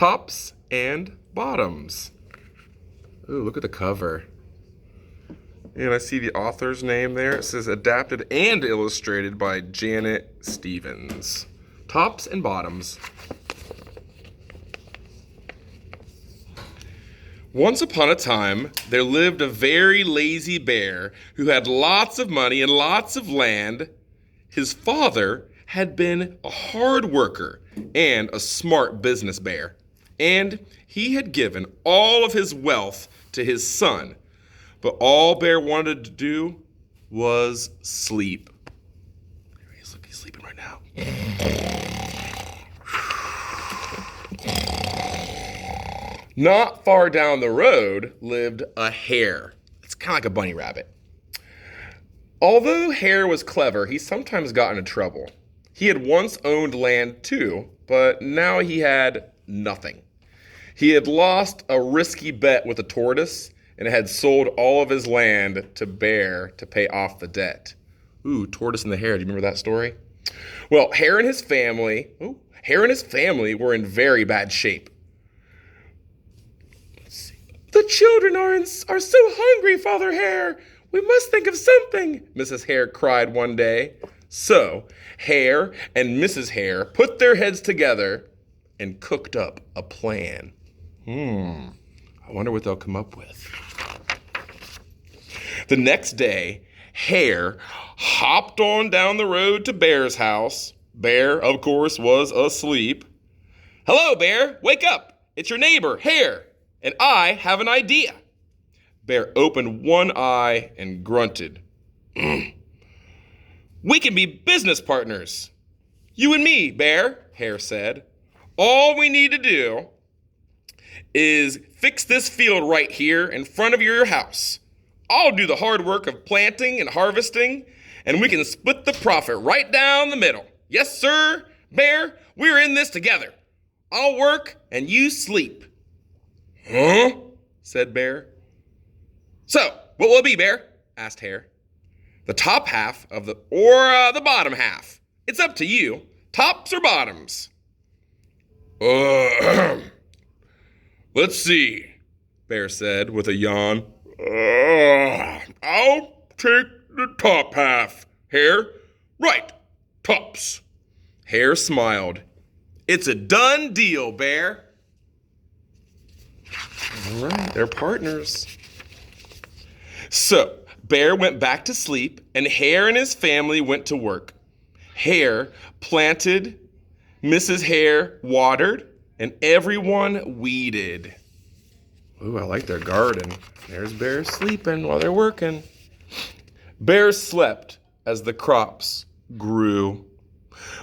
Tops and Bottoms. Ooh, look at the cover. And I see the author's name there. It says adapted and illustrated by Janet Stevens. Tops and Bottoms. Once upon a time, there lived a very lazy bear who had lots of money and lots of land. His father had been a hard worker and a smart business bear, and he had given all of his wealth to his son. But all Bear wanted to do was sleep. He's sleeping right now. Not far down the road lived a hare. It's kind of like a bunny rabbit. Although Hare was clever, he sometimes got into trouble. He had once owned land too, but now he had nothing. He had lost a risky bet with a tortoise and had sold all of his land to Bear to pay off the debt. Ooh, Tortoise and the Hare. Do you remember that story? Well, Hare and his family were in very bad shape. The children are so hungry, Father Hare. We must think of something, Mrs. Hare cried one day. So, Hare and Mrs. Hare put their heads together and cooked up a plan. I wonder what they'll come up with. The next day, Hare hopped on down the road to Bear's house. Bear, of course, was asleep. Hello, Bear. Wake up. It's your neighbor, Hare, and I have an idea. Bear opened one eye and grunted. We can be business partners. You and me, Bear, Hare said. All we need to do is fix this field right here in front of your house. I'll do the hard work of planting and harvesting, and we can split the profit right down the middle. Yes, sir, Bear, we're in this together. I'll work and you sleep. Huh? Said Bear. So, what will it be, Bear? Asked Hare. The top half of the bottom half. It's up to you. Tops or bottoms? Let's see, Bear said with a yawn. I'll take the top half, Hare. Right, tops. Hare smiled. It's a done deal, Bear. All right, they're partners. So, Bear went back to sleep, and Hare and his family went to work. Hare planted, Mrs. Hare watered, and everyone weeded. Ooh, I like their garden. There's Bear sleeping while they're working. Bear slept as the crops grew.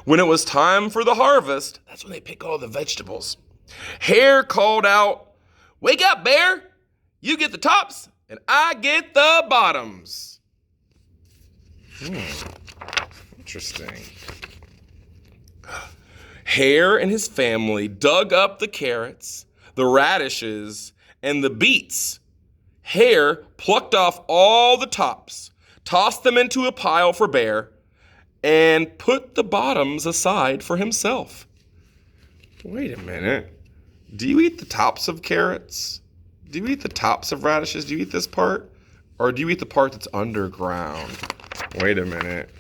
When it was time for the harvest, that's when they pick all the vegetables. Hare called out, "Wake up, Bear! You get the tops, and I get the bottoms." Interesting. Hare and his family dug up the carrots, the radishes, and the beets. Hare plucked off all the tops, tossed them into a pile for Bear, and put the bottoms aside for himself. Wait a minute. Do you eat the tops of carrots? Do you eat the tops of radishes? Do you eat this part? Or do you eat the part that's underground? Wait a minute.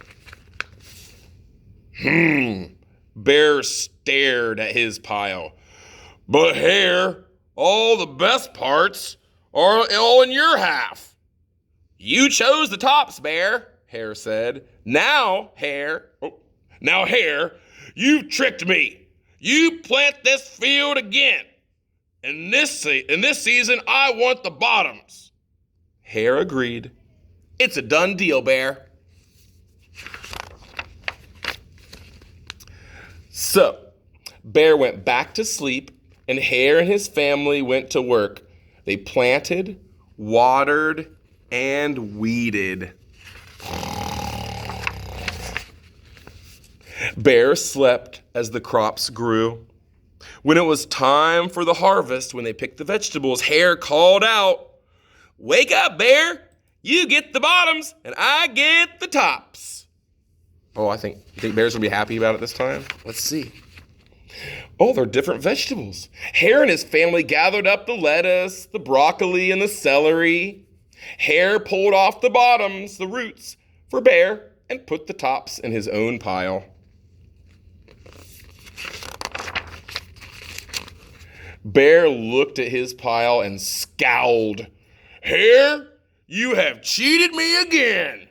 Bear stared at his pile. But Hare, all the best parts are all in your half. You chose the tops, Bear, Hare said. Now, Hare, you've tricked me. You plant this field again. In this season, I want the bottoms. Hare agreed. It's a done deal, Bear. So, Bear went back to sleep, and Hare and his family went to work. They planted, watered, and weeded. Bear slept as the crops grew. When it was time for the harvest, when they picked the vegetables, Hare called out, "Wake up, Bear! You get the bottoms, and I get the tops." Oh, you think Bear's gonna be happy about it this time? Let's see. Oh, they're different vegetables. Hare and his family gathered up the lettuce, the broccoli, and the celery. Hare pulled off the bottoms, the roots, for Bear and put the tops in his own pile. Bear looked at his pile and scowled. Hare, you have cheated me again.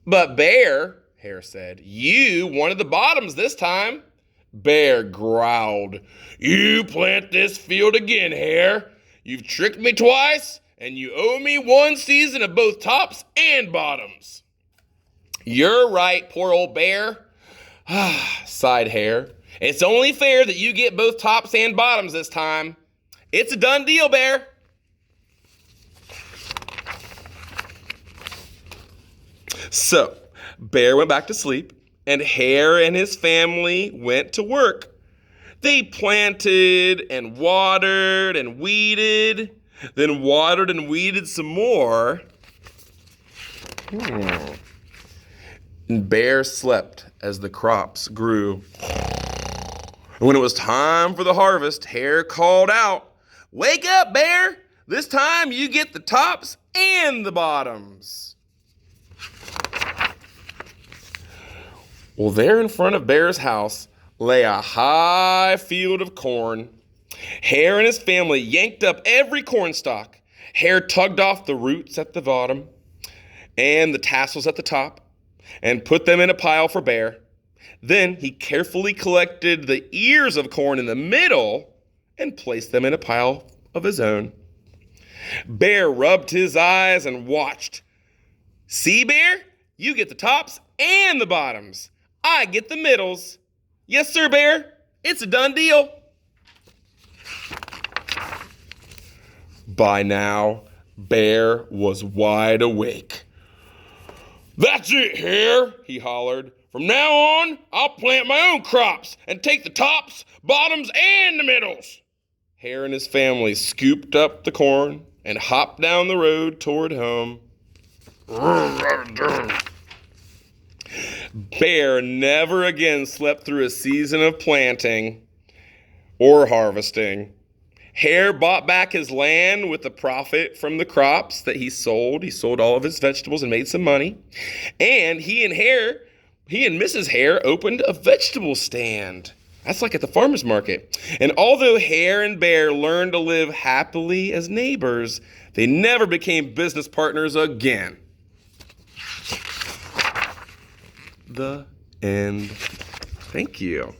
But Bear, Hare said, you wanted the bottoms this time. Bear growled. You plant this field again, Hare. You've tricked me twice, and you owe me one season of both tops and bottoms. You're right, poor old Bear, sighed Hare. It's only fair that you get both tops and bottoms this time. It's a done deal, Bear. So, Bear went back to sleep, and Hare and his family went to work. They planted and watered and weeded, then watered and weeded some more. And Bear slept as the crops grew. And when it was time for the harvest, Hare called out, Wake up, Bear! This time you get the tops and the bottoms. Well, there in front of Bear's house lay a high field of corn. Hare and his family yanked up every corn stalk. Hare tugged off the roots at the bottom and the tassels at the top and put them in a pile for Bear. Then he carefully collected the ears of corn in the middle and placed them in a pile of his own. Bear rubbed his eyes and watched. See, Bear? You get the tops and the bottoms. I get the middles. Yes, sir, Bear. It's a done deal. By now, Bear was wide awake. That's it, Hare, he hollered. From now on, I'll plant my own crops and take the tops, bottoms, and the middles. Hare and his family scooped up the corn and hopped down the road toward home. Bear never again slept through a season of planting or harvesting. Hare bought back his land with the profit from the crops that he sold. He sold all of his vegetables and made some money. And he and Mrs. Hare opened a vegetable stand. That's like at the farmer's market. And although Hare and Bear learned to live happily as neighbors, they never became business partners again. The end. Thank you.